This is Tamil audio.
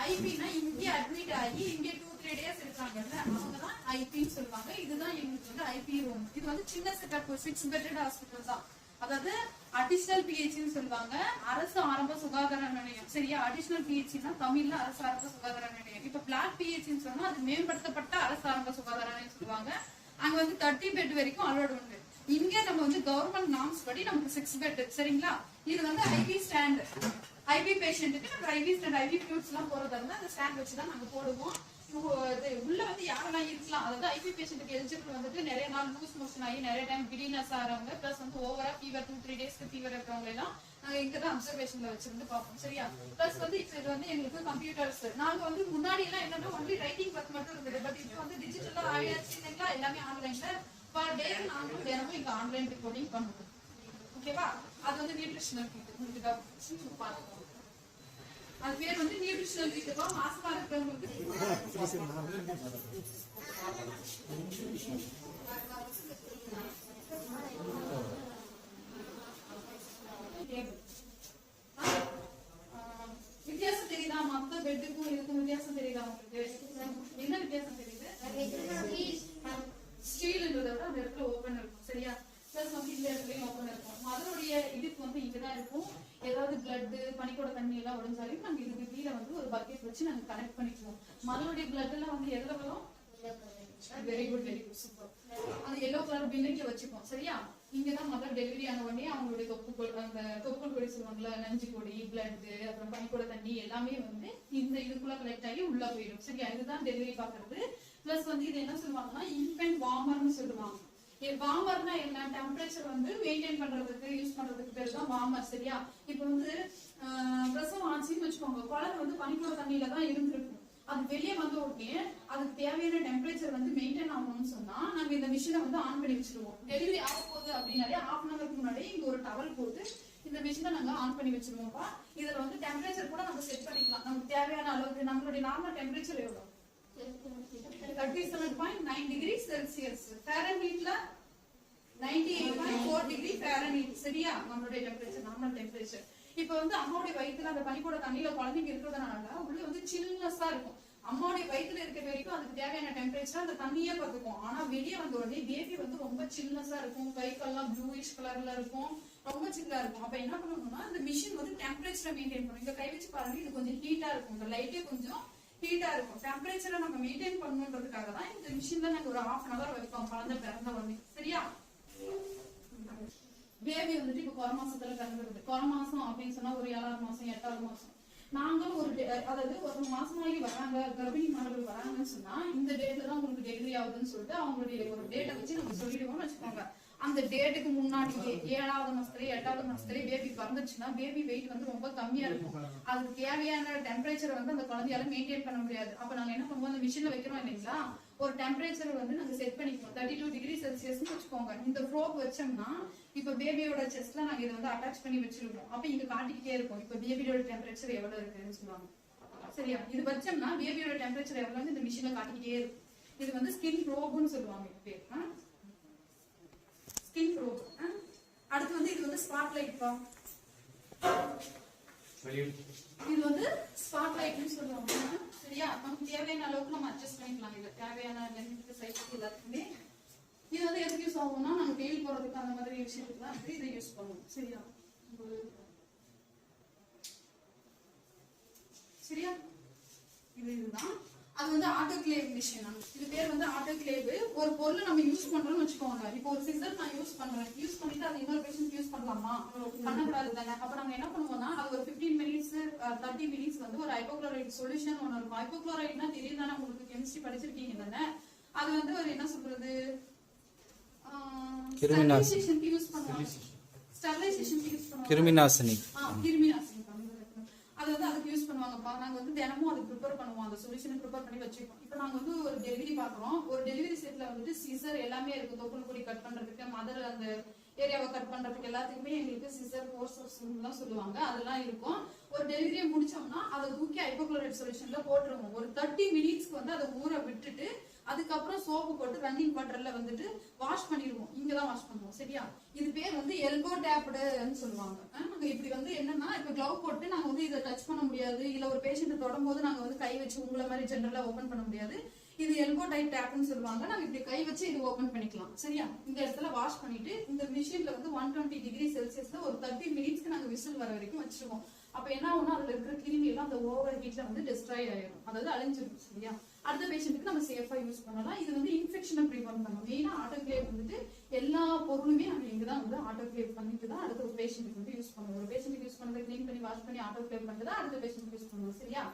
ஐபினா இங்கே அட்மிட் ஆகி இங்கே 2-3 டேஸ் இருக்காங்கல்ல அவங்க தான் ஐபின்னு சொல்லுவாங்க. இதுதான் எங்களுக்கு வந்து ஐபி ரூம். இது வந்து சின்ன செட்டப் 6 பெட்டட் ஹாஸ்பிட்டல் தான். அதாவது அடிஷனல் பிஹெச்னு சொல்லுவாங்க, அரசு ஆரம்ப சுகாதார நிலையம். சரியா, அடிஷனல் பிஹெச்னா தமிழ்ல அரசு ஆரம்ப சுகாதார நிலையம். இப்ப பிளாக் பிஹெச்னு சொன்னா அது மேம்படுத்தப்பட்ட அரசு ஆரம்ப சுகாதார நிலையம் சொல்லுவாங்க. அங்க வந்து 30 பெட் வரைக்கும் அலோட் உண்டு. இங்க நம்ம வந்து கவர்மெண்ட் நார்ம்ஸ் படி நமக்கு 6 பெட். சரிங்களா, இது வந்து ஐபி ஸ்டாண்ட். ஐபி பேஷண்ட்டுக்கு நம்ம ஐபி ஸ்டாண்ட் ஐபி ஃபியூட்ஸ் எல்லாம் போறதா இருந்தா அந்த ஸ்டாண்ட் வச்சுதான் நாங்க போடுவோம். உள்ள வந்து யாரெல்லாம் இருக்கலாம், அதாவது ஐபி பேஷண்ட்டுக்கு எலிஜிபிள் வந்துட்டு நிறைய நாள் லூஸ் மோஷன் ஆகி நிறைய டைம் கிரீனஸ் ஆகிறவங்க, பிளஸ் வந்து ஓவரா ஃபீவர் 2-3 டேஸ்க்கு ஃபீவர் இருக்கிறவங்க எல்லாம் நாங்க இங்கதான் அப்சர்வேஷன்ல வச்சிருந்து பார்ப்போம். சரியா, பிளஸ் வந்து இப்ப இது வந்து எங்களுக்கு கம்ப்யூட்டர்ஸ். நாங்க வந்து முன்னாடி எல்லாம் என்னன்னா ஒன்லி ரைட்டிங் ஒர்க் மட்டும் இருந்தது. பட் இப்போ வந்து டிஜிட்டலா ஆயாச்சு, எல்லாமே ஆன்லைன்ல. பர் டே நாங்களும் தினமும் இங்க ஆன்லைன் ரெக்கார்டிங் பண்ணுவோம். ஓகேவா, அது வந்து நியூட்ரிஷனல் கிட். உங்களுக்கு பார்த்துக்கோங்க, அது பேர் வந்து நியூட்ரிஷனல் கிட். மாசமா இருக்கிறவங்களுக்கு வித்தியாசம் தெரியுதா? மொத்த பெட்டுக்கும் இதுக்கும் வித்தியாசம் தெரியுதா உங்களுக்கு? என்ன வித்தியாசம் தெரியுது? ஸ்டீல்ன்றத விட அந்த இடத்துல ஓபன் இருக்கும். சரியா, பிளஸ் வந்து இந்த இடத்துலயும் ஓபன் இருக்கும். அதனுடைய இதுக்கு வந்து இங்கதான் இருக்கும். ஏதாவது பிளட் பனிக்கூட தண்ணி எல்லாம் உடஞ்சாலும் நாங்க இதுக்கு கீழே வந்து ஒரு பக்கெட் வச்சு நாங்க கனெக்ட் பண்ணிக்குவோம். மதனுடைய பிளட் எல்லாம் வந்து எதுல வரும்? Very good, very good, super. அந்த எல்லோ கலர் பில்லிங்ல வச்சுப்போம். சரியா, இங்கதான் மதர் டெலிவரி ஆன உடனே அவங்களுடைய அந்த தொப்புள் கொடி சொல்லுவாங்கல்ல, நஞ்சு கொடி, பிளட், அப்புறம் பனிக்கூட தண்ணி எல்லாமே வந்து இந்த இதுக்குள்ள கலெக்ட் ஆகி உள்ள போயிடும். சரியா, இதுதான் டெலிவரி பாக்குறது. பிளஸ் வந்து இது என்ன சொல்லுவாங்கன்னா இன்ஃபென்ட் வார்மர்னு சொல்லுவாங்க. வார்மர்னா என்ன? டெம்பரேச்சர் வந்து மெயின்டைன் பண்றதுக்கு யூஸ் பண்றதுக்கு பேர் தான் வார்மர். சரியா, இப்ப வந்து பிரசவம் ஆச்சுன்னு வச்சுக்கோங்க, குழந்தை வந்து பனிக்கூட தண்ணியில தான் இருந்திருக்கும். அது வெளியே வந்த உடனே அதுக்கு தேவையான டெம்பரேச்சர் வந்து மெயின்டைன் ஆகணும்னு சொன்னா நாங்க இந்த மிஷினை வந்து ஆன் பண்ணி வச்சிருவோம். டெலிவரி ஆக போகுது அப்படின்னாலே ½ மணி நேரத்துக்கு முன்னாடி இங்க ஒரு டவல் போட்டு இந்த மிஷினை நாங்க ஆன் பண்ணி வச்சிருவோம்ப்பா. இதுல வந்து டெம்பரேச்சர் கூட நம்ம செட் பண்ணிக்கலாம் நமக்கு தேவையான அளவுக்கு. நம்மளுடைய நார்மல் டெம்பரேச்சர் எவ்வளவு? 37.9 டிகிரி செல்சியஸ். ஃபாரன்ஹீட்ல 98.4 degree Fahrenheit. சரியா, நம்மளுடைய டெம்பரேச்சர் நார்மல் டெம்பரேச்சர். இப்ப வந்து அம்மாவுடைய வயிற்றுல அந்த பனிக்கூட தண்ணியில குழந்தைங்க இருக்கிறதுனால உள்ள வந்து சில்னஸா இருக்கும். அம்மாவுடைய வயிற்றுல இருக்கிற வரைக்கும் அதுக்கு தேவையான டெம்பரேச்சர் அந்த தண்ணியே பார்த்துக்கும். ஆனா வெளியே வந்த உடனே பேபி வந்து ரொம்ப சில்னஸா இருக்கும். கை கால்லாம் ப்ளூயிஷ் கலர்ல இருக்கும், ரொம்ப சில்லா இருக்கும். அப்ப என்ன பண்ணணும்னா இந்த மிஷின் வந்து டெம்பரேச்சரை மெயின்டைன் பண்ணும். இந்த கை வச்சு பாருங்க, இது கொஞ்சம் ஹீட்டா இருக்கும், இந்த லைட்டே கொஞ்சம் ஹீட்டா இருக்கும். டெம்பரேச்சரை நம்ம மெயின்டைன் பண்ணணுன்றதுக்காக தான் இந்த மிஷின்ல நாங்க ஒரு ½ மணி நேரம் வைப்போம் குழந்தை பிறந்த உடனே. சரியா, பேபி வந்துட்டு இப்ப குறை மாசத்துல பிறந்துருது. குறை மாசம் அப்படின்னு சொன்னா ஒரு 7ஆவது மாசம் 8ஆவது மாசம். நாங்களும் ஒரு அதாவது ஒரு மாசமாகி வராங்க, கர்ப்பிணி மாணவர்கள் வராங்கன்னு சொன்னா இந்த டேட்ல தான் உங்களுக்கு டெலிவரி ஆகுதுன்னு சொல்லிட்டு அவங்களுடைய ஒரு டேட்டை வச்சு நம்ம சொல்லிடுவோம்னு வச்சுக்கோங்க. அந்த டேட்டுக்கு முன்னாடியே 7ஆவது மாசத்துலயே 8ஆவது மாசத்துலயே பேபி பிறந்துச்சுன்னா பேபி வெயிட் வந்து ரொம்ப கம்மியா இருக்கும். அதுக்கு தேவையான டெம்பரேச்சர் வந்து அந்த குழந்தையால மெயின்டைன் பண்ண முடியாது. அப்ப நாங்க என்ன பண்ணுவோம், அந்த மிஷின்ல வைக்கிறோம் இல்லைங்களா, ஒரு டெம்பரேச்சர் வந்து நாங்க செட் பண்ணிக்குவோம். 32 டிகிரி செல்சியஸ்னு வச்சுக்கோங்க. இந்த ப்ரோப் வச்சோம்னா இப்ப பேபியோட செஸ்ட்ல நாங்க இதை வந்து அட்டாச் பண்ணி வச்சிருக்கோம். அப்ப இங்க காட்டிக்கிட்டே இருக்கும் இப்ப பேபியோட டெம்பரேச்சர் எவ்வளவு இருக்குன்னு சொல்லுவாங்க. சரியா, இது வச்சோம்னா பேபியோட டெம்பரேச்சர் எவ்வளவுன்னு இந்த மிஷின்ல காட்டிக்கிட்டே இருக்கும். இது வந்து ஸ்கின் ப்ரோப்னு சொல்லுவாங்க. இது பேர் ஸ்கின் ப்ரோப். அடுத்து வந்து இது வந்து ஸ்பாட்லைட் பா. இது வந்து ஸ்பாட்லைட்னு சொல்லுவாங்க. சரியா, நமக்கு தேவையான அளவுக்கு நம்ம அட்ஜஸ்ட் பண்ணிக்கலாம். இது தேவையான லென்த் சைஸ் எல்லாத்துக்குமே. இது வந்து எதுக்கு யூஸ் ஆகும்னா நாங்க வெயில் போறதுக்கு அந்த மாதிரி விஷயத்துக்கு தான் இதை யூஸ் பண்ணுவோம். சரியா, சரியா, இதுதான். அது வந்து ஆட்டோகிளேவ் மிஷின். இது பேர் வந்து ஆட்டோகிளேவ். ஒரு பொருள் நம்ம யூஸ் பண்றோம்னு வச்சுக்கோங்க. இப்போ ஒரு சிசர் நான் யூஸ் பண்றேன், யூஸ் பண்ணிட்டு அது இன்னொரு பேஷண்ட் யூஸ் பண்ணலாமா? பண்ணக்கூடாது தானே. அப்ப நம்ம என்ன பண்ணுவோம்னா அது ஒரு 15 மினிட்ஸ் 30 மினிட்ஸ் வந்து ஒரு ஹைப்போக்ளோரைட் சொல்யூஷன் ஒன்று இருக்கும். ஹைப்போக்ளோரைட்னா தெரியும் தானே உங்களுக்கு, கெமிஸ்ட்ரி படிச்சிருக்கீங்க தானே. அது வந்து ஒரு என்ன சொல்றது, ஸ்டெரிலைசேஷனுக்கு யூஸ் பண்ணுவாங்க. ஸ்டெரிலைசேஷனுக்கு யூஸ் பண்ணுவாங்க. கிருமிநாசினி. கிருமிநாசினி அது வந்து அதுக்கு யூஸ் பண்ணுவாங்கப்பா. நாங்க வந்து தினமும் அது ப்ரிப்பேர் பண்ணுவோம். அந்த சொல்யூஷனை ப்ரிப்பேர் பண்ணி வச்சிருக்கோம். இப்போ நாங்க வந்து ஒரு டெலிவரி பாக்குறோம். ஒரு டெலிவரி செட்ல வந்துட்டு சிசர் எல்லாமே இருக்கு. தொப்புள் கொடி கட் பண்றதுக்கு, மதர் அந்த ஏரியாவை கட் பண்றதுக்கு எல்லாத்துக்குமே எங்களுக்கு சிசர் ஃபோர்சப்ஸ் தான் சொல்லுவாங்க, அதெல்லாம் இருக்கும். ஒரு டெலிவரியை முடிச்சோம்னா அதை தூக்கி ஹைப்போக்ளோரைட் சொல்யூஷன்ல போட்டுருவோம். ஒரு 30 மினிட்ஸ்க்கு வந்து அதை ஊற விட்டுட்டு அதுக்கப்புறம் சோப்பு போட்டு ரன்னிங் வாட்டர்ல வந்துட்டு வாஷ் பண்ணிடுவோம். இங்கதான் வாஷ் பண்ணுவோம். சரியா? இது பேர் வந்து எல்போ டேப்டுன்னு சொல்லுவாங்க. நாங்க இப்படி வந்து என்னன்னா, இப்ப கிளவ் போட்டு நாங்க வந்து இதை டச் பண்ண முடியாது, இல்ல ஒரு பேஷண்ட் தொடும் போது நாங்க வந்து கை வச்சு உங்களை மாதிரி ஜெனரலா ஓபன் பண்ண முடியாது. இது எல்போ டைப் டேப்னு சொல்லுவாங்க. நாங்க இப்படி கை வச்சு இது ஓபன் பண்ணிக்கலாம். சரியா? இந்த இடத்துல வாஷ் பண்ணிட்டு இந்த மிஷின்ல வந்து 120 டிகிரி செல்சியஸ்ல ஒரு 30 மினிட்ஸ்க்கு நாங்க விசில் வர வரைக்கும் வச்சிருவோம். அப்ப என்ன ஆகும்னா அதுல இருக்கிற கிருமி எல்லாம் அந்த ஓவர் ஹீட்ல வந்து டெஸ்ட்ராய் ஆயிடும், அதாவது அழிஞ்சிடும். சரியா? அடுத்த பேஷண்ட்டுக்கு நம்ம சேஃபா யூஸ் பண்ணலாம். இது வந்து இன்ஃபெக்ஷனை ப்ரிவென்ட் பண்ணும். மெயினா ஆட்டோகிளேவ் வந்துட்டு எல்லா பொருளுமே நம்ம இங்கதான் வந்து ஆட்டோகிளேவ் பண்ணிட்டு தான் அடுத்த ஒரு பேஷண்ட்டுக்கு வந்து யூஸ் பண்ணுவோம். ஒரு பேஷண்ட்டுக்கு யூஸ் பண்ணதை கிளீன் பண்ணி வாஷ் பண்ணி ஆட்டோகிளேவ் பண்ணிட்டு தான் அடுத்த பேஷண்ட்டுக்கு யூஸ் பண்ணுவோம். சரியா?